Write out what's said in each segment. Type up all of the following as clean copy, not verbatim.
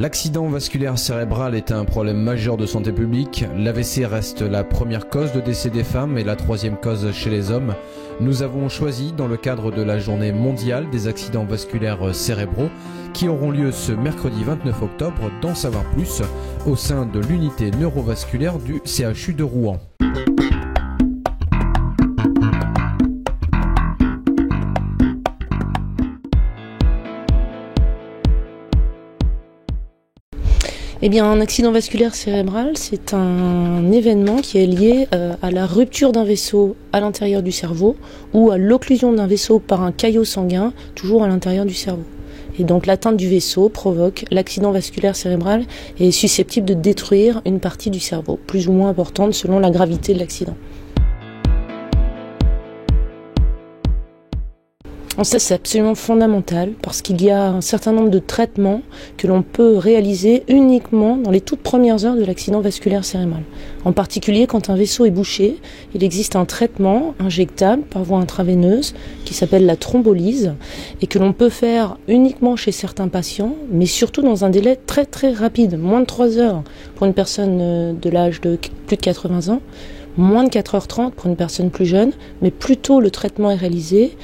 L'accident vasculaire cérébral est un problème majeur de santé publique. L'AVC reste la première cause de décès des femmes et la troisième cause chez les hommes. Nous avons choisi, dans le cadre de la journée mondiale des accidents vasculaires cérébraux, qui auront lieu ce mercredi 29 octobre, d'en savoir plus au sein de l'unité neurovasculaire du CHU de Rouen. Eh bien, un accident vasculaire cérébral, c'est un événement qui est lié à la rupture d'un vaisseau à l'intérieur du cerveau ou à l'occlusion d'un vaisseau par un caillot sanguin, toujours à l'intérieur du cerveau. Et donc l'atteinte du vaisseau provoque l'accident vasculaire cérébral et est susceptible de détruire une partie du cerveau, plus ou moins importante selon la gravité de l'accident. Ça, c'est absolument fondamental parce qu'il y a un certain nombre de traitements que l'on peut réaliser uniquement dans les toutes premières heures de l'accident vasculaire cérébral. En particulier, quand un vaisseau est bouché, il existe un traitement injectable par voie intraveineuse qui s'appelle la thrombolyse et que l'on peut faire uniquement chez certains patients, mais surtout dans un délai très très rapide, moins de 3 heures pour une personne de l'âge de plus de 80 ans, moins de 4h30 pour une personne plus jeune, mais plus tôt le traitement est réalisé,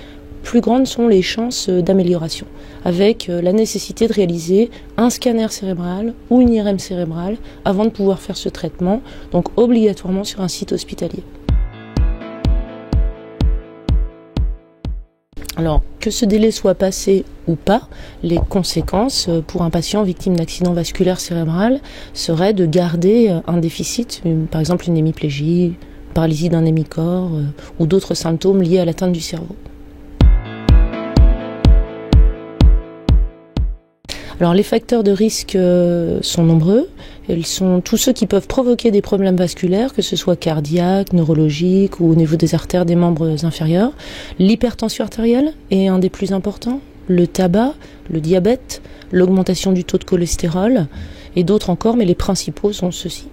plus grandes sont les chances d'amélioration, avec la nécessité de réaliser un scanner cérébral ou une IRM cérébrale avant de pouvoir faire ce traitement, donc obligatoirement sur un site hospitalier. Alors, que ce délai soit passé ou pas, les conséquences pour un patient victime d'accident vasculaire cérébral seraient de garder un déficit, par exemple une hémiplégie, paralysie d'un hémicorps ou d'autres symptômes liés à l'atteinte du cerveau. Alors les facteurs de risque sont nombreux. Ils sont tous ceux qui peuvent provoquer des problèmes vasculaires, que ce soit cardiaques, neurologiques ou au niveau des artères des membres inférieurs. L'hypertension artérielle est un des plus importants. Le tabac, le diabète, l'augmentation du taux de cholestérol et d'autres encore, mais les principaux sont ceux-ci.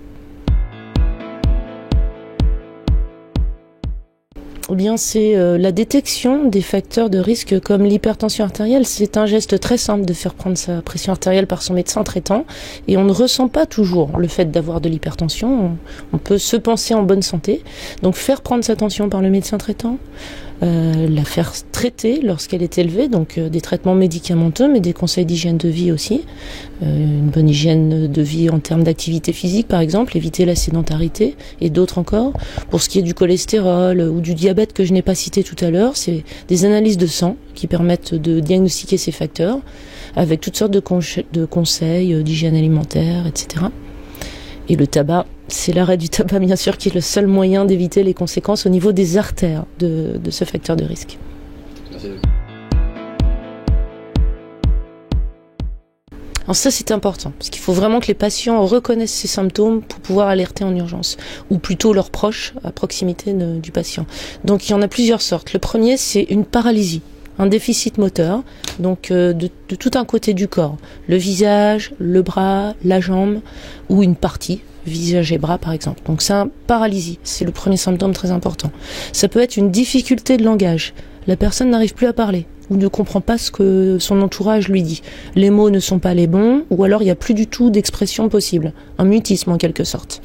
Eh bien, c'est la détection des facteurs de risque comme l'hypertension artérielle. C'est un geste très simple de faire prendre sa pression artérielle par son médecin traitant et on ne ressent pas toujours le fait d'avoir de l'hypertension. On peut se penser en bonne santé. Donc faire prendre sa tension par le médecin traitant, la faire traiter lorsqu'elle est élevée, donc des traitements médicamenteux mais des conseils d'hygiène de vie aussi. Une bonne hygiène de vie en termes d'activité physique par exemple, éviter la sédentarité et d'autres encore. Pour ce qui est du cholestérol ou du diabète que je n'ai pas cité tout à l'heure, c'est des analyses de sang qui permettent de diagnostiquer ces facteurs avec toutes sortes de conseils d'hygiène alimentaire, etc. Et le tabac, c'est l'arrêt du tabac bien sûr qui est le seul moyen d'éviter les conséquences au niveau des artères de ce facteur de risque. Merci. Alors ça c'est important, parce qu'il faut vraiment que les patients reconnaissent ces symptômes pour pouvoir alerter en urgence, ou plutôt leurs proches à proximité du patient. Donc il y en a plusieurs sortes. Le premier c'est une paralysie, un déficit moteur, donc de tout un côté du corps, le visage, le bras, la jambe, ou une partie, visage et bras par exemple. Donc c'est une paralysie, c'est le premier symptôme très important. Ça peut être une difficulté de langage, la personne n'arrive plus à parler, ou ne comprend pas ce que son entourage lui dit. Les mots ne sont pas les bons, ou alors il n'y a plus du tout d'expression possible. Un mutisme en quelque sorte.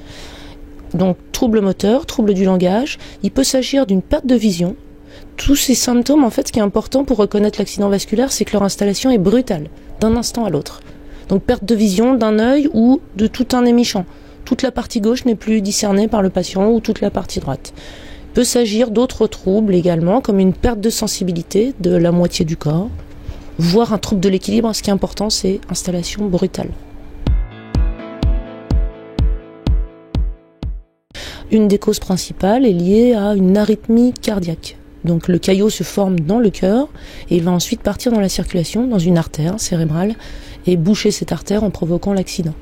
Donc trouble moteur, trouble du langage, il peut s'agir d'une perte de vision. Tous ces symptômes, en fait, ce qui est important pour reconnaître l'accident vasculaire, c'est que leur installation est brutale, d'un instant à l'autre. Donc perte de vision d'un œil ou de tout un émichant. Toute la partie gauche n'est plus discernée par le patient ou toute la partie droite. Il peut s'agir d'autres troubles également, comme une perte de sensibilité de la moitié du corps, voire un trouble de l'équilibre. Ce qui est important, c'est installation brutale. Une des causes principales est liée à une arythmie cardiaque. Donc le caillot se forme dans le cœur et il va ensuite partir dans la circulation, dans une artère cérébrale, et boucher cette artère en provoquant l'accident.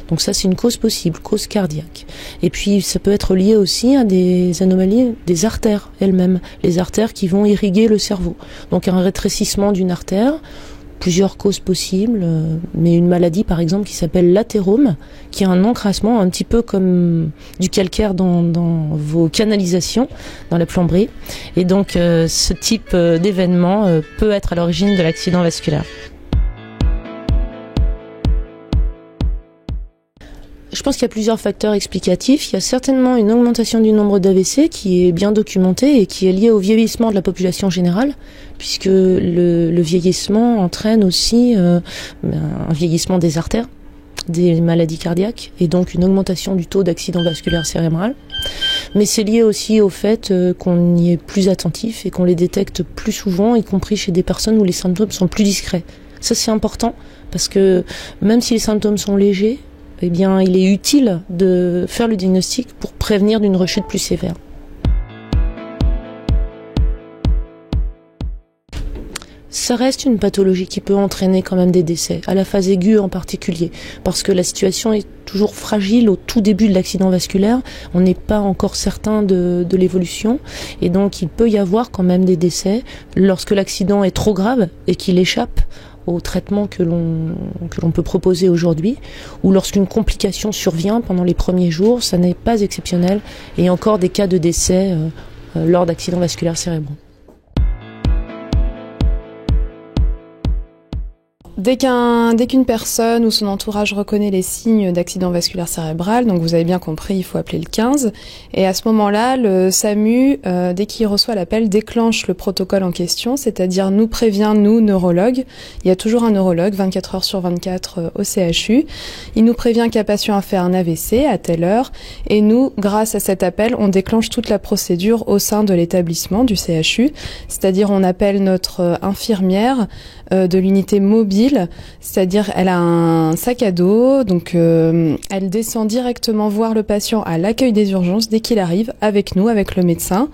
Donc ça c'est une cause possible, cause cardiaque. Et puis ça peut être lié aussi à des anomalies des artères elles-mêmes, les artères qui vont irriguer le cerveau. Donc un rétrécissement d'une artère, plusieurs causes possibles, mais une maladie par exemple qui s'appelle l'athérome, qui a un encrassement un petit peu comme du calcaire dans vos canalisations, dans la plomberie. Et donc ce type d'événement peut être à l'origine de l'accident vasculaire. Je pense qu'il y a plusieurs facteurs explicatifs. Il y a certainement une augmentation du nombre d'AVC qui est bien documentée et qui est liée au vieillissement de la population générale, puisque le vieillissement entraîne aussi un vieillissement des artères, des maladies cardiaques, et donc une augmentation du taux d'accident vasculaire cérébral. Mais c'est lié aussi au fait qu'on y est plus attentif et qu'on les détecte plus souvent, y compris chez des personnes où les symptômes sont plus discrets. Ça, c'est important, parce que même si les symptômes sont légers, eh bien, il est utile de faire le diagnostic pour prévenir d'une rechute plus sévère. Ça reste une pathologie qui peut entraîner quand même des décès, à la phase aiguë en particulier, parce que la situation est toujours fragile au tout début de l'accident vasculaire. On n'est pas encore certain de l'évolution, et donc il peut y avoir quand même des décès lorsque l'accident est trop grave et qu'il échappe au traitement que l'on peut proposer aujourd'hui, ou lorsqu'une complication survient pendant les premiers jours. Ça n'est pas exceptionnel, et il y a encore des cas de décès lors d'accidents vasculaires cérébraux. Dès qu'une personne ou son entourage reconnaît les signes d'accident vasculaire cérébral, donc vous avez bien compris, il faut appeler le 15. Et à ce moment-là, le SAMU, dès qu'il reçoit l'appel, déclenche le protocole en question, c'est-à-dire nous prévient, nous, neurologues. Il y a toujours un neurologue, 24 heures sur 24 au CHU. Il nous prévient qu'un patient a fait un AVC à telle heure. Et nous, grâce à cet appel, on déclenche toute la procédure au sein de l'établissement du CHU. C'est-à-dire on appelle notre infirmière de l'unité mobile, c'est-à-dire elle a un sac à dos, donc elle descend directement voir le patient à l'accueil des urgences dès qu'il arrive, avec nous, avec le médecin.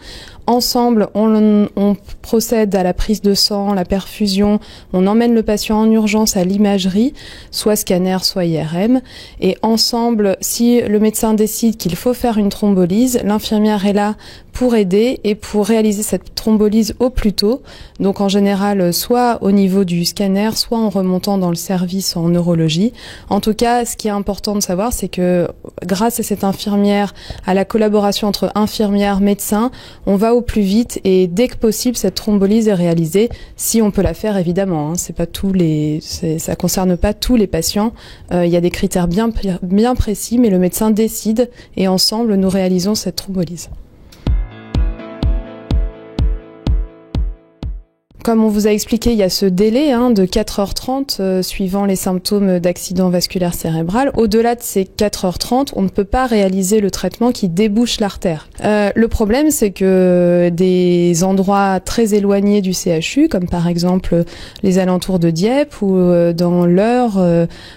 Ensemble, on procède à la prise de sang, la perfusion, on emmène le patient en urgence à l'imagerie, soit scanner, soit IRM. Et ensemble, si le médecin décide qu'il faut faire une thrombolyse, l'infirmière est là pour aider et pour réaliser cette thrombolyse au plus tôt. Donc en général, soit au niveau du scanner, soit en remontant dans le service en neurologie. En tout cas, ce qui est important de savoir, c'est que grâce à cette infirmière, à la collaboration entre infirmière, médecin, on va au plus vite, et dès que possible, cette thrombolyse est réalisée, si on peut la faire évidemment. Hein. Ça concerne pas tous les patients. Il y a des critères bien précis, mais le médecin décide et ensemble, nous réalisons cette thrombolyse. Comme on vous a expliqué, il y a ce délai de 4h30 suivant les symptômes d'accident vasculaire cérébral. Au-delà de ces 4h30, on ne peut pas réaliser le traitement qui débouche l'artère. Le problème, c'est que des endroits très éloignés du CHU, comme par exemple les alentours de Dieppe ou dans l'Eure,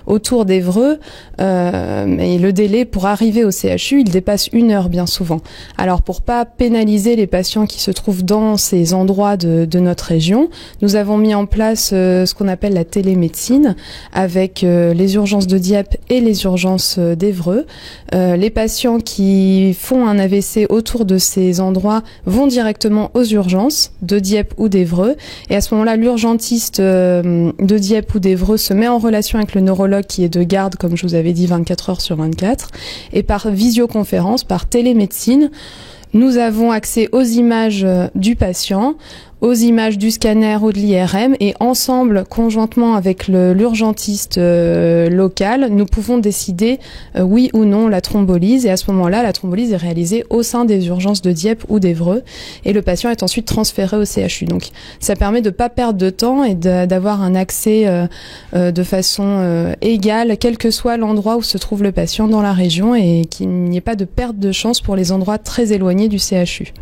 autour d'Évreux, et le délai pour arriver au CHU, il dépasse 1 heure bien souvent. Alors pour pas pénaliser les patients qui se trouvent dans ces endroits de notre région, nous avons mis en place ce qu'on appelle la télémédecine avec les urgences de Dieppe et les urgences d'Évreux. Les patients qui font un AVC autour de ces endroits vont directement aux urgences de Dieppe ou d'Évreux, et à ce moment-là, l'urgentiste de Dieppe ou d'Évreux se met en relation avec le neurologue qui est de garde, comme je vous avais dit, 24 heures sur 24, et par visioconférence, par télémédecine, nous avons accès aux images du patient, aux images du scanner ou de l'IRM, et ensemble, conjointement avec l'urgentiste local, nous pouvons décider oui ou non la thrombolyse, et à ce moment-là, la thrombolyse est réalisée au sein des urgences de Dieppe ou d'Évreux, et le patient est ensuite transféré au CHU. Donc ça permet de ne pas perdre de temps et d'avoir un accès de façon égale, quel que soit l'endroit où se trouve le patient dans la région, et qu'il n'y ait pas de perte de chance pour les endroits très éloignés du CHU.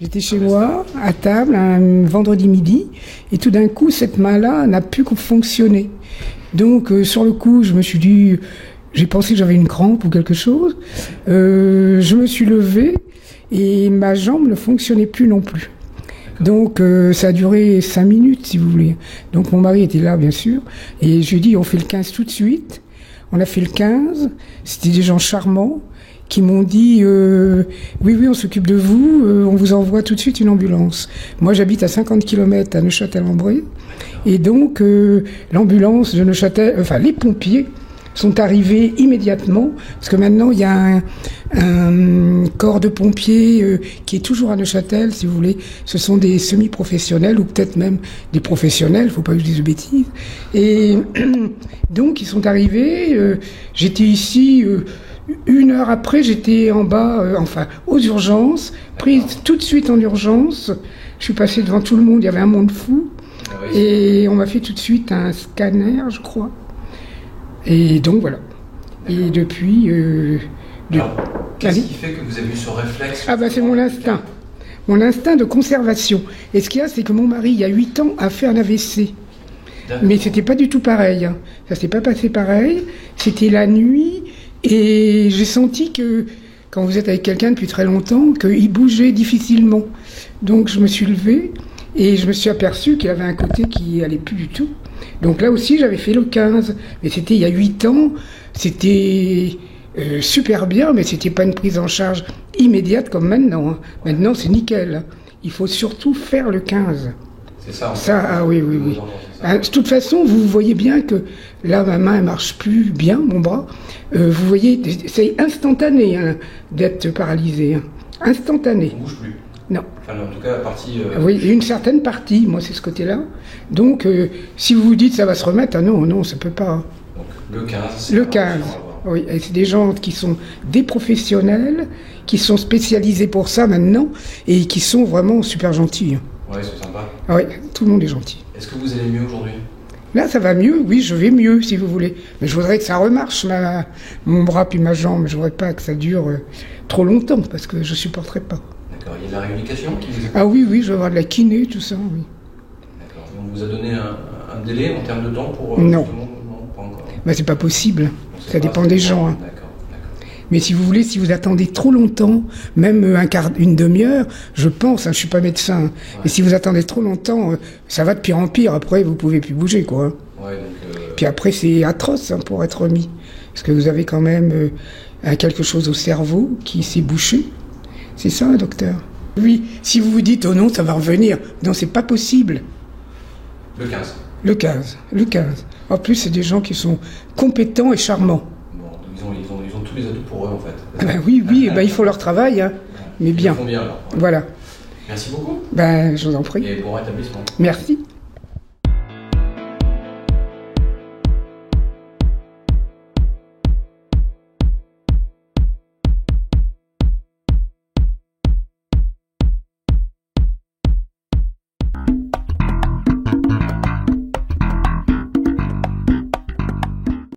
J'étais chez moi, à table, un vendredi midi, et tout d'un coup, cette main-là n'a plus fonctionné. Donc, sur le coup, je me suis dit, j'ai pensé que j'avais une crampe ou quelque chose. Je me suis levée, et ma jambe ne fonctionnait plus non plus. Donc, ça a duré 5 minutes, si vous voulez. Donc, mon mari était là, bien sûr, et je lui ai dit, on fait le 15 tout de suite. On a fait le 15, c'était des gens charmants, qui m'ont dit oui, on s'occupe de vous, on vous envoie tout de suite une ambulance. Moi, j'habite à 50 km à Neufchâtel-en-Bray, et donc l'ambulance de Neufchâtel, enfin les pompiers sont arrivés immédiatement, parce que maintenant il y a un corps de pompiers qui est toujours à Neuchâtel, si vous voulez. Ce sont des semi-professionnels ou peut-être même des professionnels, il ne faut pas que je dise de bêtises. Et donc ils sont arrivés, j'étais ici, 1 heure après j'étais en bas, aux urgences, prise tout de suite en urgence. Je suis passée devant tout le monde, il y avait un monde fou. Et on m'a fait tout de suite un scanner, je crois. Et donc voilà. Et depuis... qu'est-ce qui fait que vous avez eu ce réflexe? C'est mon instinct. Mon instinct de conservation. Et ce qu'il y a, c'est que mon mari, il y a 8 ans, a fait un AVC. Mais c'était pas du tout pareil. Hein. Ça s'est pas passé pareil. C'était la nuit. Et j'ai senti que, quand vous êtes avec quelqu'un depuis très longtemps, qu'il bougeait difficilement. Donc je me suis levée. Et je me suis aperçu qu'il avait un côté qui allait plus du tout. Donc là aussi, j'avais fait le 15. Mais c'était il y a 8 ans. C'était super bien, mais c'était pas une prise en charge immédiate comme maintenant. Hein. Maintenant, c'est nickel. Il faut surtout faire le 15. C'est ça. Ça, oui. De toute façon, vous voyez bien que là, ma main, elle marche plus bien, mon bras. Vous voyez, c'est instantané d'être paralysé. Hein. Instantané. On ne bouge plus. Non. Enfin, en tout cas, la partie... Oui, une certaine partie, moi, c'est ce côté-là. Donc, si vous vous dites ça va se remettre, non, ça peut pas. Donc, le 15. Le 15, oui. Et c'est des gens qui sont des professionnels, qui sont spécialisés pour ça maintenant, et qui sont vraiment super gentils. Oui, c'est sympa. Oui, tout le monde est gentil. Est-ce que vous allez mieux aujourd'hui? Là, ça va mieux, oui, je vais mieux, si vous voulez. Mais je voudrais que ça remarche, mon bras puis ma jambe. Je voudrais pas que ça dure trop longtemps, parce que je supporterais pas. D'accord, il y a de la rééducation qui vous... Ah oui, je vais avoir de la kiné, tout ça, oui. D'accord, et on vous a donné un délai en termes de temps pour... Non. Non, pas encore. C'est pas possible, ça dépend des gens. Hein. D'accord. Mais si vous voulez, si vous attendez trop longtemps, même une demi-heure, je pense, je suis pas médecin, ouais. Mais si vous attendez trop longtemps, ça va de pire en pire, après vous pouvez plus bouger, quoi. Hein. Ouais, donc, Puis après c'est atroce pour être remis, parce que vous avez quand même quelque chose au cerveau qui s'est bouché. C'est ça, docteur? Oui, si vous vous dites, oh non, ça va revenir, non, c'est pas possible. Le 15. Le 15. En plus, c'est des gens qui sont compétents et charmants. Bon, ils ont tous les atouts pour eux, en fait. Oui, il faut leur travail, hein, mais bien. Ils font bien, alors. Voilà. Merci beaucoup. Je vous en prie. Et bon rétablissement. Merci.